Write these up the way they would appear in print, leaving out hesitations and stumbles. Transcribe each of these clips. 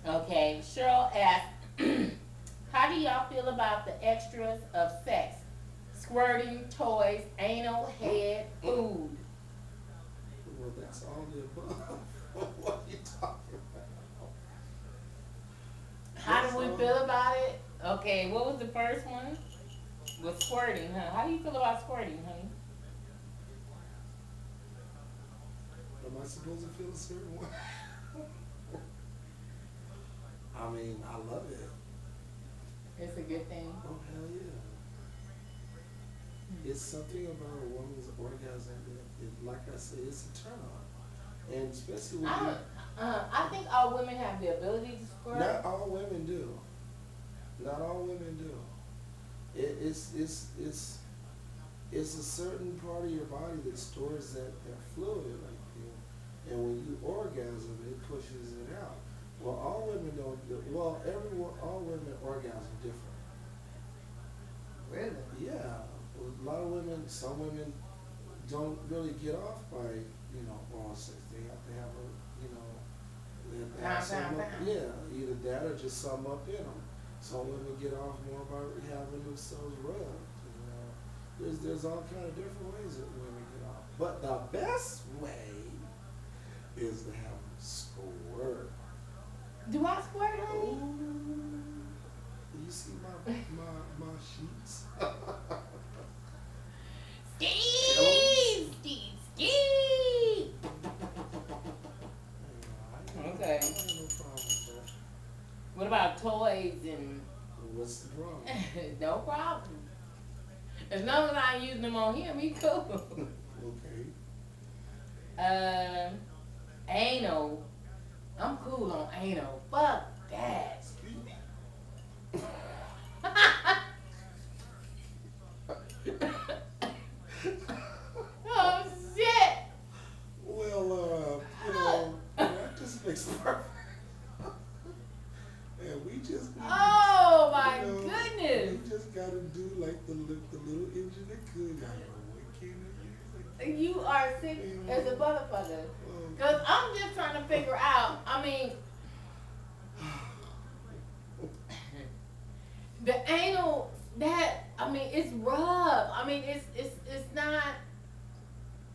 Okay, Cheryl asked, how do y'all feel about the extras of sex? Squirting, toys, anal, head, food. Well, that's all the above. What are you talking about? How That's do we all. feel about it? Okay, what was the first one? Was squirting, huh? How do you feel about squirting, honey? Am I supposed to feel a certain way? I mean, I love it. It's a good thing. Oh hell yeah! It's something about a woman's orgasm that, like I said, it's a turn on, and especially when I you. don't. I think all women have the ability to squirt. Not all women do. Not all women do. It's a certain part of your body that stores that fluid, like you, and when you orgasm, it pushes it out. Well, all women don't. Well, all women orgasm different. Really? Yeah, a lot of women. Some women don't really get off by oral sex. They have to have a they have to have Pound, pound, something up. pound. Yeah, either that or just something up in them. Some women get off more by having themselves rubbed. There's all kind of different ways that women get off. But the best way is to have them squirt. Do I squirt, honey? Ooh, you see my sheets? Pillows? Steve, Steve, Steve. Okay. I ain't got no problem with that. What about toys and? What's the problem? No problem. As long as I ain't using them on him, he cool. Okay. Um, anal. I'm cool on anal. Fuck that. Excuse me? Oh shit. Well, practice makes perfect. And we just Oh my we goodness. just gotta do like the little engine that could. I don't know what came in here. You are sick as a motherfucker. Cause I'm just trying to figure out. I mean, the anal. That I mean, it's rough. I mean, it's not.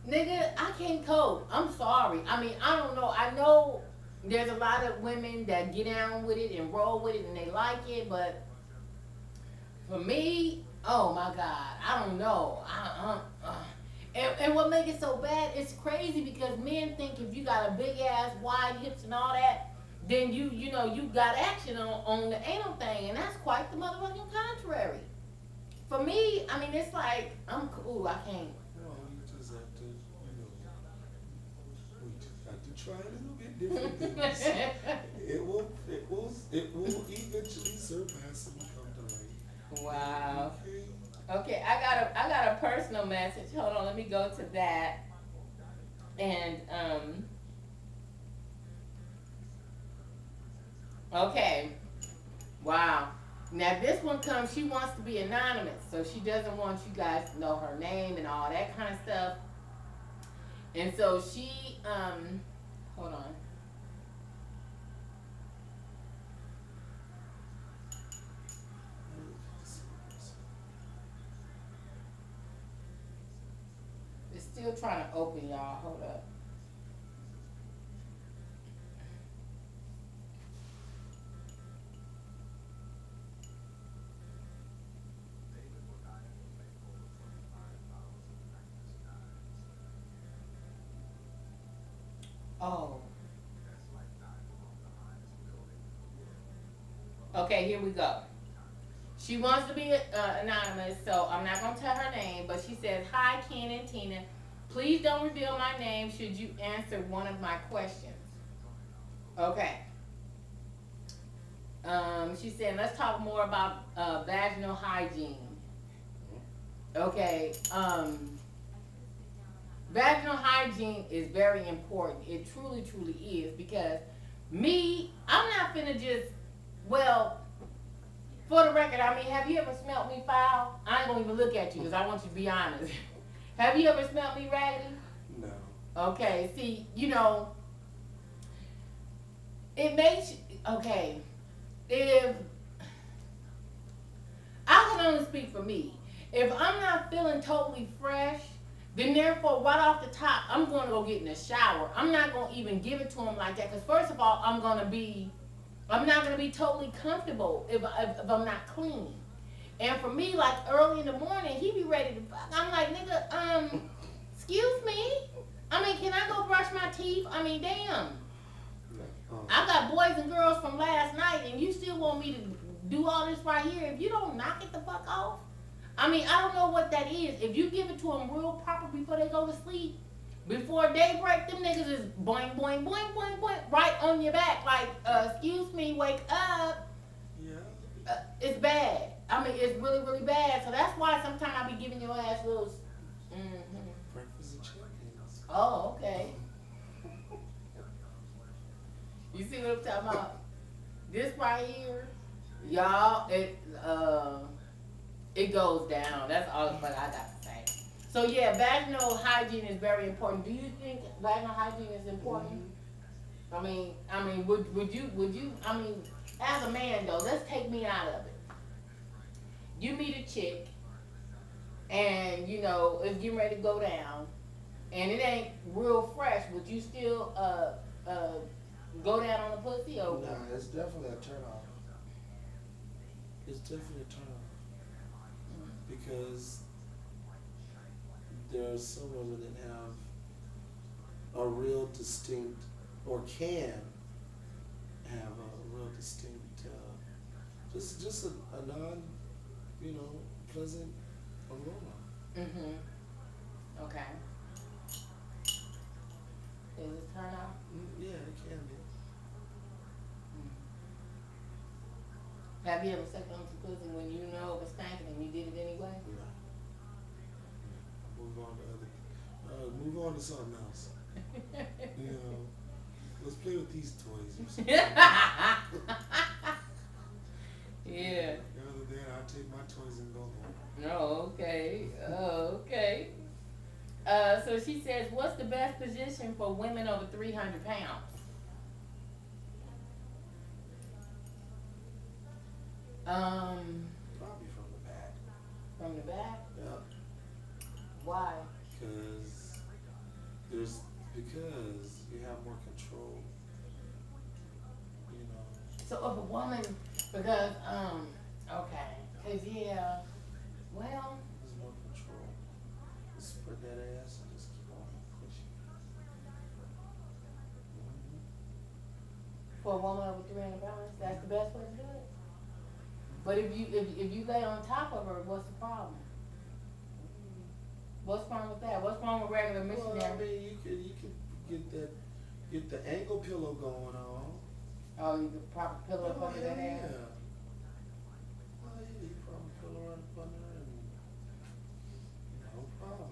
Nigga, I can't cope. I'm sorry. I mean, I don't know. I know there's a lot of women that get down with it and roll with it and they like it, but for me, oh my God, I don't know. And what makes it so bad, it's crazy because men think if you got a big ass, wide hips and all that, then you got action on the anal thing, and that's quite the motherfucking contrary. For me, I mean, it's like I'm cool. I can't. Well, we just have to, we just have to try a little bit different things. It will eventually surpass and come to light. Wow. Okay. Okay, I got a personal message. Hold on, let me go to that. And okay. Wow. Now this one comes, she wants to be anonymous, so she doesn't want you guys to know her name and all that kind of stuff. And so she hold on. It's still trying to open, y'all. Hold up. Oh. Okay, here we go. She wants to be anonymous, so I'm not going to tell her name, but she says, "Hi, Ken and Tina. Please don't reveal my name should you answer one of my questions." Okay. She said, "Let's talk more about vaginal hygiene." Okay. Vaginal hygiene is very important. It truly, truly is because I'm not finna just, well, for the record, I mean, have you ever smelt me foul? I ain't gonna even look at you because I want you to be honest. Have you ever smelt me raggedy? No. Okay, see, it makes you, okay. If I can only speak for me, if I'm not feeling totally fresh, then therefore right off the top, I'm going to go get in the shower. I'm not going to even give it to him like that because first of all, I'm not going to be totally comfortable if I'm not clean. And for me, like early in the morning, he be ready to fuck. I'm like, nigga, excuse me. I mean, can I go brush my teeth? I mean, damn. I got boys and girls from last night, and you still want me to do all this right here? If you don't knock it the fuck off, I mean, I don't know what that is. If you give it to them real proper before they go to sleep, before daybreak, them niggas is boing, boing, boing, boing, boing, right on your back. Like, excuse me, wake up. Yeah. It's bad. I mean, it's really, really bad. So that's why sometimes I be giving your ass little. Breakfast and champions. Oh, okay. You see what I'm talking about? This right here, y'all, it goes down. That's all the fuck I got to say. So yeah, vaginal hygiene is very important. Do you think vaginal hygiene is important? I mean, would you? I mean, as a man though, let's take me out of it. You meet a chick, and you know it's getting ready to go down, and it ain't real fresh. Would you still go down on the pussy or? Nah, it's definitely a turn off. It's definitely a turn off. Because there's some women that have a real distinct, or can have a real distinct, just a non, pleasant aroma. Okay. Is it turn off? Yeah, it can be. Have you ever sucked on some pussy when you know it was stinking and you did it anyway? No. Move on to something else. Let's play with these toys. Yeah. Rather than I take my toys and go home. Oh, okay. Oh, okay. So she says, what's the best position for women over 300 pounds? Probably from the back. From the back? Yeah. Why? Because you have more control. So if a woman, because okay, cause yeah, well. There's more control. Just spread that ass and just keep on pushing. For a woman over 300 pounds, that's the best way to do it. But if you lay on top of her, what's the problem? What's wrong with that? What's wrong with regular missionary? Well, I mean, you could get the ankle pillow going on. Oh, you could proper pillow up under that ass? Yeah. Oh yeah, you proper pillow right up under there and no problem.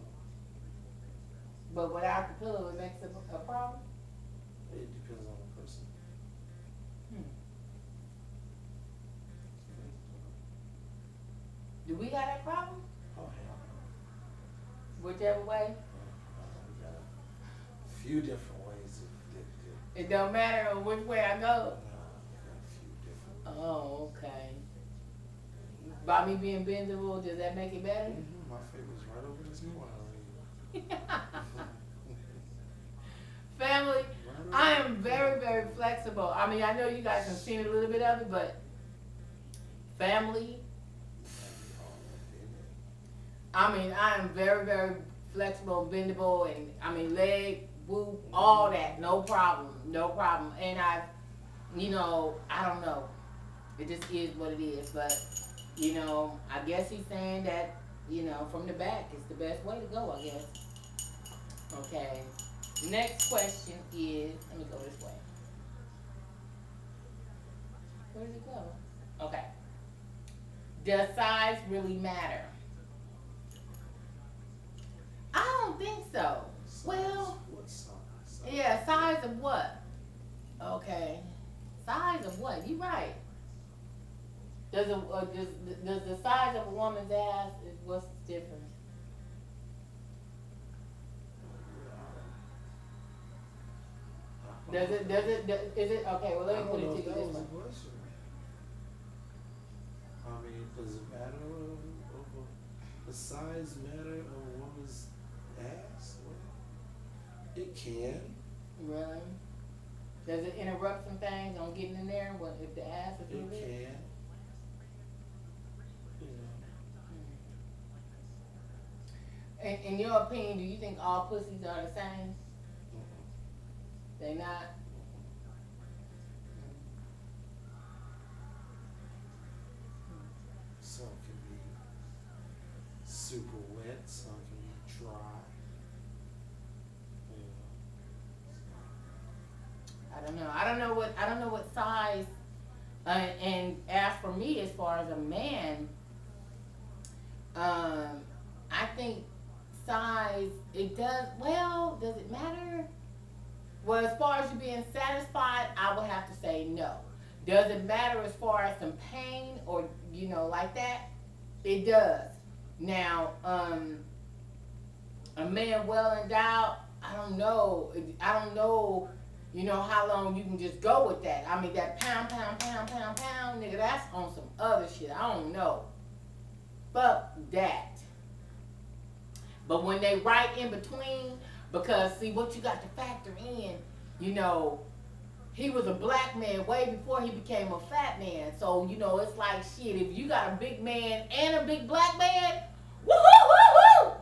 But without the pillow, it makes it a problem? It depends on the person. Do we got that problem? Oh hell no. Whichever way? We got a few different ways of It don't matter which way I go? No, we got a few different. Oh, okay. By me being bendable, does that make it better? My favorite's right over this new one. Family, I am very, very flexible. I mean, I know you guys have seen a little bit of it, but family, I mean, I am very, very flexible, bendable, and I mean, leg, whoop, all that, no problem, no problem. And I don't know. It just is what it is. But, I guess he's saying that, from the back is the best way to go, I guess. Okay. Next question is, let me go this way. Where does it go? Okay. Does size really matter? I don't think so. Size? Well, What size? yeah, size of what? Okay. Size of what? You right. Does the size of a woman's ass, what's the difference? I Is it, okay, well, I let me don't put it know to if you that this was way. a question. I mean, does it matter of the size matter of a woman's ass? Well, it can. Really? Does it interrupt some things on getting in there? What if the ass is It too big? can. You In your opinion, do you think all pussies are the same? know. They not? Some can be super wet, some can be dry. I don't know what size. And as for me, as far as a man, I think size, it does. Well, does it matter? Well, as far as you being satisfied, I would have to say no. Does it matter as far as some pain or like that? It does. Now, a man well endowed, I don't know. How long you can just go with that. I mean, that pound, nigga, that's on some other shit. I don't know. Fuck that. But when they right in between, because see what you got to factor in, he was a black man way before he became a fat man. So, it's like shit, if you got a big man and a big black man, woohoo,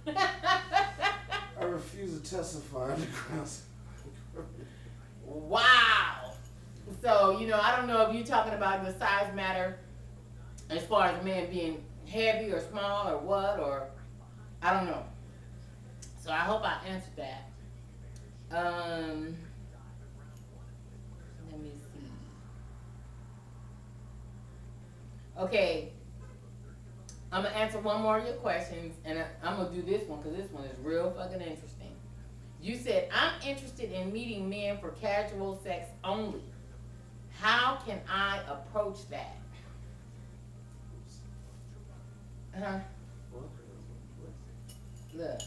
woohoo! I refuse to testify on the grounds. Wow. So, I don't know if you're talking about the size matter as far as a man being heavy or small or what, or I don't know. So I hope I answered that. Let me see. Okay. I'm going to answer one more of your questions, and I'm going to do this one because this one is real fucking interesting. You said, I'm interested in meeting men for casual sex only. How can I approach that? Huh? Look.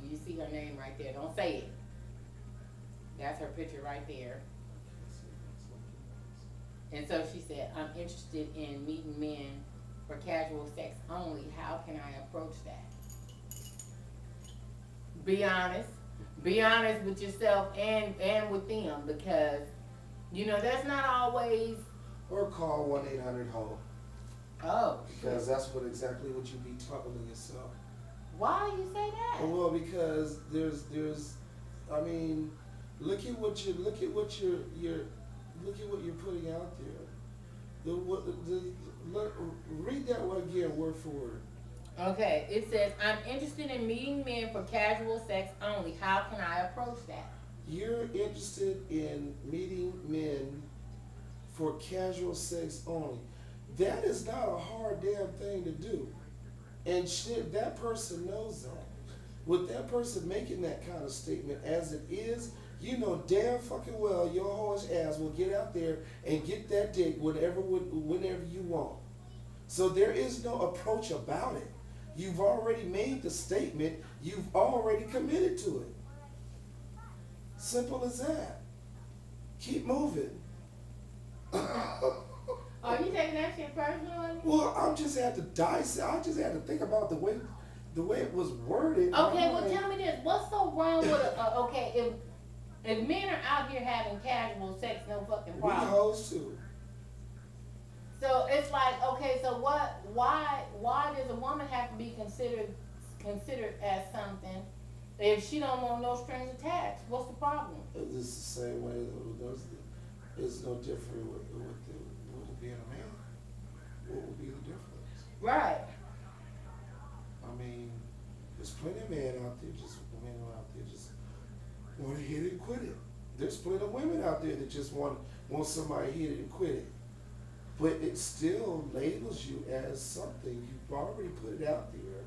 You see her name right there. Don't say it. That's her picture right there. And so she said, I'm interested in meeting men for casual sex only. How can I approach that? Be honest. Be honest with yourself and with them, because that's not always. Or call 1-800-HO. Oh. Because that's exactly what you be talking to yourself. Why do you say that? Well, because there's I mean, look at what you're putting out there. Read that one again, word for word. Okay, it says, I'm interested in meeting men for casual sex only. How can I approach that? You're interested in meeting men for casual sex only. That is not a hard damn thing to do. And shit, that person knows that. With that person making that kind of statement as it is, damn fucking well your whole ass will get out there and get that dick whenever you want. So there is no approach about it. You've already made the statement. You've already committed to it. Simple as that. Keep moving. Are you taking that shit personally? Well, I just had to dissect. I just had to think about the way it was worded. Okay, well tell me this. What's so wrong with okay, if men are out here having casual sex, no fucking problem. We hoes too. So it's like, okay, so why does a woman have to be considered as something if she don't want no strings attached? What's the problem? It's the same way. It's no different with being a man. What would be the difference? Right. I mean, there's plenty of men out there just want to hit it and quit it. There's plenty of women out there that just want somebody to hit it and quit it. But it still labels you as something. You've already put it out there,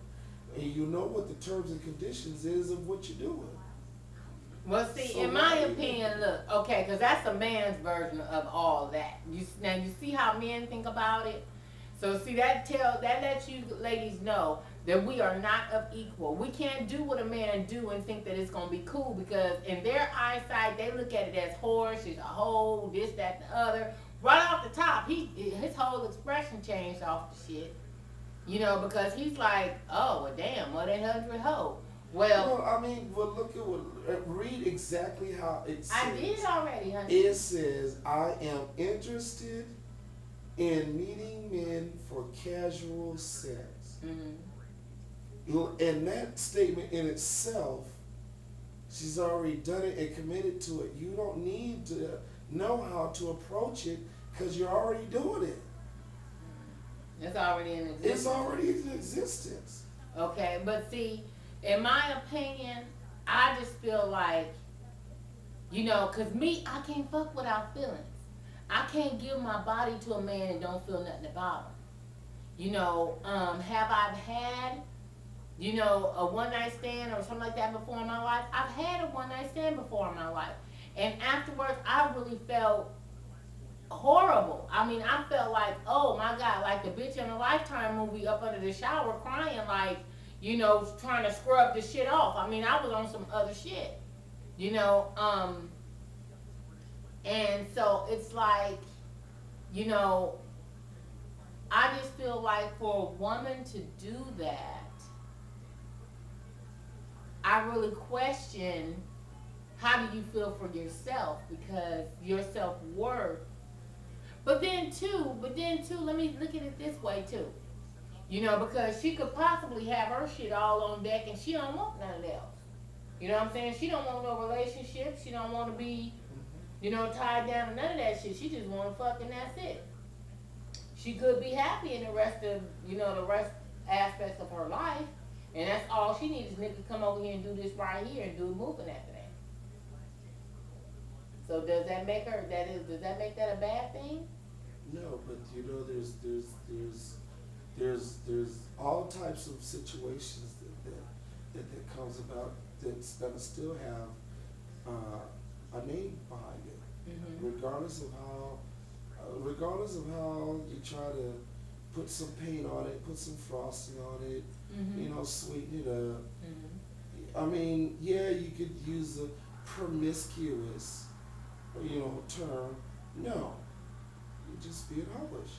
and you know what the terms and conditions is of what you're doing. Well, see, so in my opinion, look, okay, because that's a man's version of all that. Now you see how men think about it. So see, that lets you ladies know that we are not of equal. We can't do what a man do and think that it's gonna be cool, because in their eyesight they look at it as horse, it's a hoe, this, that, and the other. Right off the top, his whole expression changed off the shit. You know, because he's like, oh, well, damn, 1-800 hoe. Well, I mean, well, look at what, read exactly how it says. I did already, honey. It says, I am interested in meeting men for casual sex. Mm-hmm. And that statement in itself, she's already done it and committed to it. You don't need to know how to approach it because you're already doing it. It's already in existence. It's already in existence. Okay, but see, in my opinion, I just feel like, you know, because me, I can't fuck without feelings. I can't give my body to a man and don't feel nothing about him. You know, have I had, you know, a one-night stand or something like that before in my life? I've had a one-night stand before in my life. And afterwards, I really felt horrible. I mean, I felt like, oh my God, like the bitch in a Lifetime movie up under the shower crying, like, you know, trying to scrub the shit off. I mean, I was on some other shit, you know, and so it's like, you know, I just feel like for a woman to do that, I really question, how do you feel for yourself? Because your self-worth. But then too, let me look at it this way too. You know, because she could possibly have her shit all on deck and she don't want nothing else. You know what I'm saying? She don't want no relationship. She don't want to be, you know, tied down to none of that shit. She just want to fuck and that's it. She could be happy in the rest of, you know, the rest aspects of her life. And that's all she needs is nigga to come over here and do this right here and do moving after that. So does that make her, does that make that a bad thing? No, but you know, there's all types of situations that comes about that's gonna still have a name behind it, Mm-hmm. regardless of how you try to put some paint on it, put some frosting on it, Mm-hmm. you know, sweeten it up. Mm-hmm. I mean, yeah, you could use a promiscuous, you know, term. No, you just be accomplish.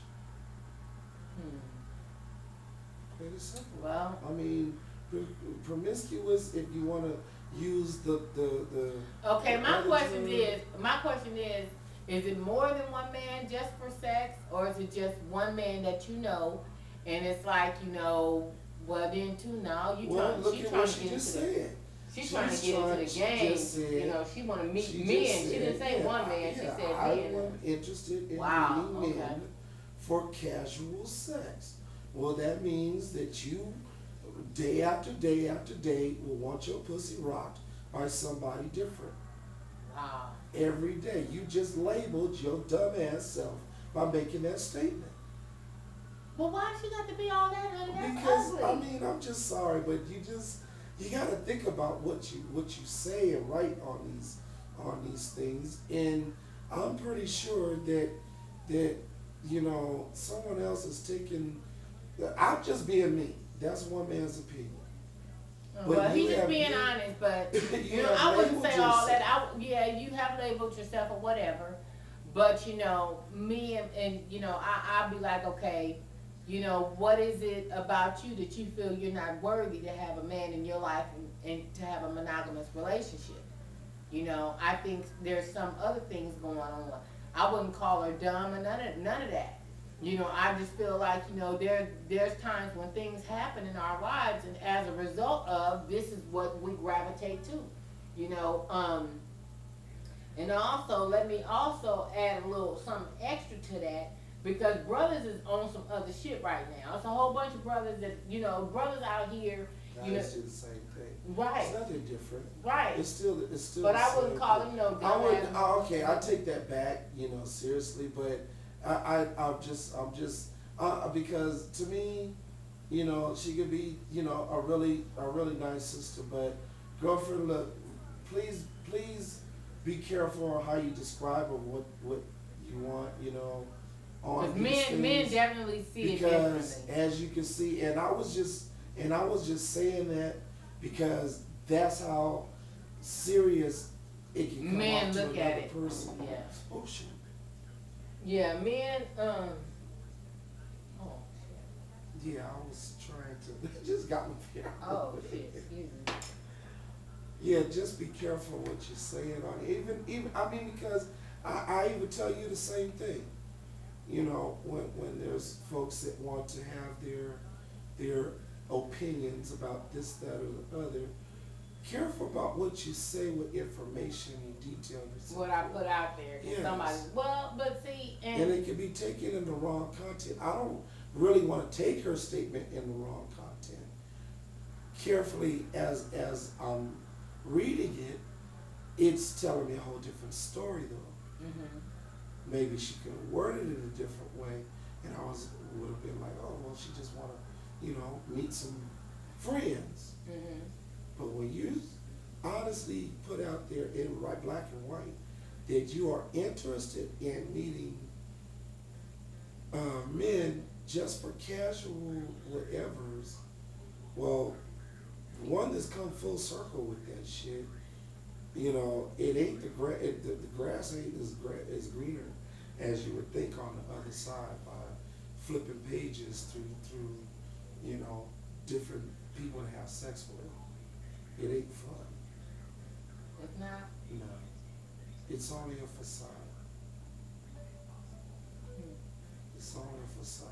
Plain and simple. Well, I mean, promiscuous. If you want to use the. okay. My other question term. is it more than one man just for sex, or is it just one man that you know, and it's like, you know, well then too now you Well, trying, look she at trying what to she get just into said. she's trying to She's get into the she game. just said- You know, she want to meet She men. just She didn't say said, one man. She yeah, said I men. am interested in Wow, meeting men okay. for casual sex. Well, that means that you, day after day after day, will want your pussy rocked by somebody different. Wow. Every day. You just labeled your dumbass self by making that statement. But why she got to be all that? Honey? That's Because ugly. I mean, I'm just sorry, but you gotta think about what you say and write on these things. And I'm pretty sure that you know, someone else is taking. I'm just being me. That's one man's opinion. Well, you he's just have- being you- honest, but you you know, have I wouldn't labeled say all that. yourself. Yeah, you have labeled yourself or whatever, but you know, me and you know, I'll be like, okay, you know, what is it about you that you feel you're not worthy to have a man in your life and to have a monogamous relationship? You know, I think there's some other things going on. I wouldn't call her dumb or none of that. You know, I just feel like, you know, there's times when things happen in our lives, and as a result of this is what we gravitate to. You know, and also let me also add a little something extra to that, because brothers is on some other shit right now. It's a whole bunch of brothers that, you know, brothers out here, you know, Guys do the same thing. right, It's nothing different. right. It's still. But the I wouldn't same call thing. them no I wouldn't. dumbass. Okay, I take that back. You know, seriously, but I'm just because to me, you know, she could be, you know, a really nice sister, but girlfriend, look, please be careful on how you describe or what you want, you know, on Because these men things. definitely see it Because differently. as you can see, and I was just And I was just saying that because that's how serious it can come Men off to look at another it. person. Yeah. Oh shit. Yeah, men, oh shit. Yeah, I was trying to. It just got me there. Oh shit, excuse me. Yeah, just be careful what you're saying on it. Even I mean, because I even tell you the same thing. You know, when there's folks that want to have their opinions about this, that, or the other, careful about what you say with information and detail. What I put out there. Yes. Somebody, well, but see, And it can be taken in the wrong content. I don't really want to take her statement in the wrong content. Carefully, as I'm reading it, it's telling me a whole different story though. Mm-hmm. Maybe she could have worded it in a different way, and I would have been like, oh well, she just want to, meet some friends. Mm-hmm. But when you honestly put out there in black and white that you are interested in meeting men just for casual whatevers, well, one that's come full circle with that shit, it ain't the grass ain't as greener as you would think on the other side by flipping pages through different people to have sex with. It ain't fun. It's not? No. It's only a facade. It's only a facade.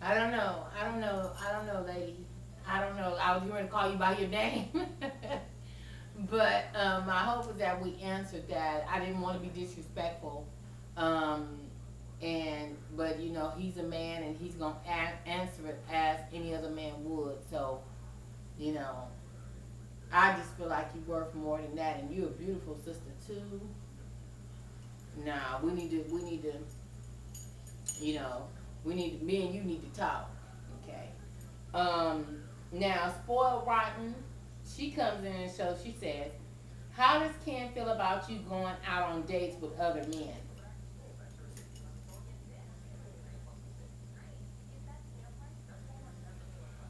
I don't know, lady. I don't know. I was going to call you by your name. But my hope is that we answered that. I didn't want to be disrespectful. But he's a man and he's going to answer it as any other man would. So, I just feel like you're worth more than that, and you're a beautiful sister too. Nah, me and you need to talk. Okay. Now, Spoiled Rotten, she comes in and she says, how does Ken feel about you going out on dates with other men?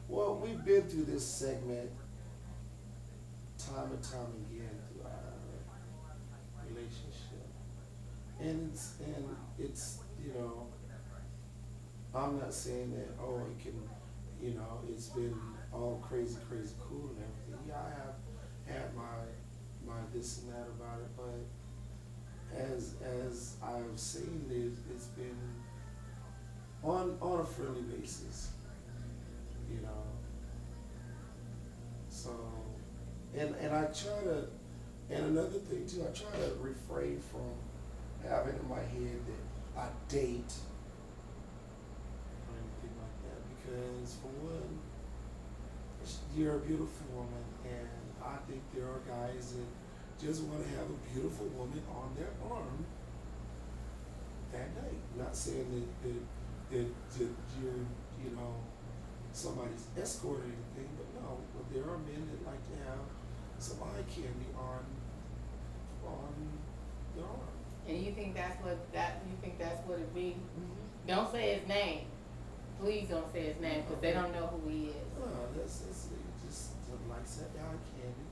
Well, we've been through this segment time and time again through our relationship. And it's I'm not saying that, it can, it's been all crazy cool and everything. Yeah, I have had my this and that about it, but as I've seen it, it's been on a friendly basis, So, and I try to, and another thing too, I try to refrain from having in my head that I date or anything like that, because for one, you're a beautiful woman, and I think there are guys that just want to have a beautiful woman on their arm that night. Not saying that you're, somebody's escort or anything, but no, but there are men that like to have some eye candy on their arm. And you think that's what it be? Mm-hmm. Don't say his name. Please don't say his name, because they don't know who he is. No, that's just like that eye candy,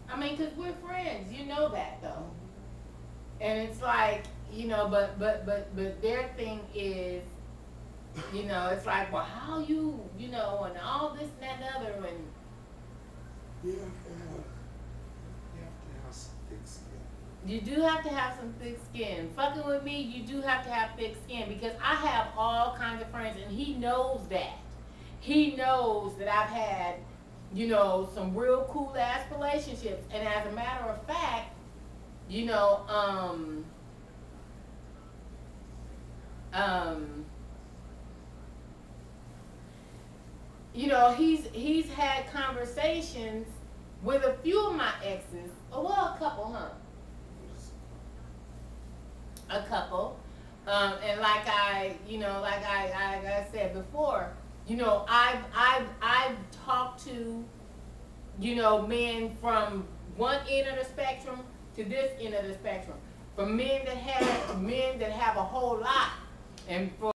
I mean, because we're friends. You know that, though. Mm-hmm. And it's like, but their thing is, it's like, well, how you, and all this and that and other, and you have to have some thick skin. you do have to have some thick skin. Fucking with me, you do have to have thick skin, because I have all kinds of friends, and he knows that. He knows that I've had, some real cool ass relationships, and as a matter of fact, he's had conversations with a few of my exes. Well, a couple, huh? A couple. And like I said before, I've talked to, men from one end of the spectrum to this end of the spectrum. for men that have a whole lot, and for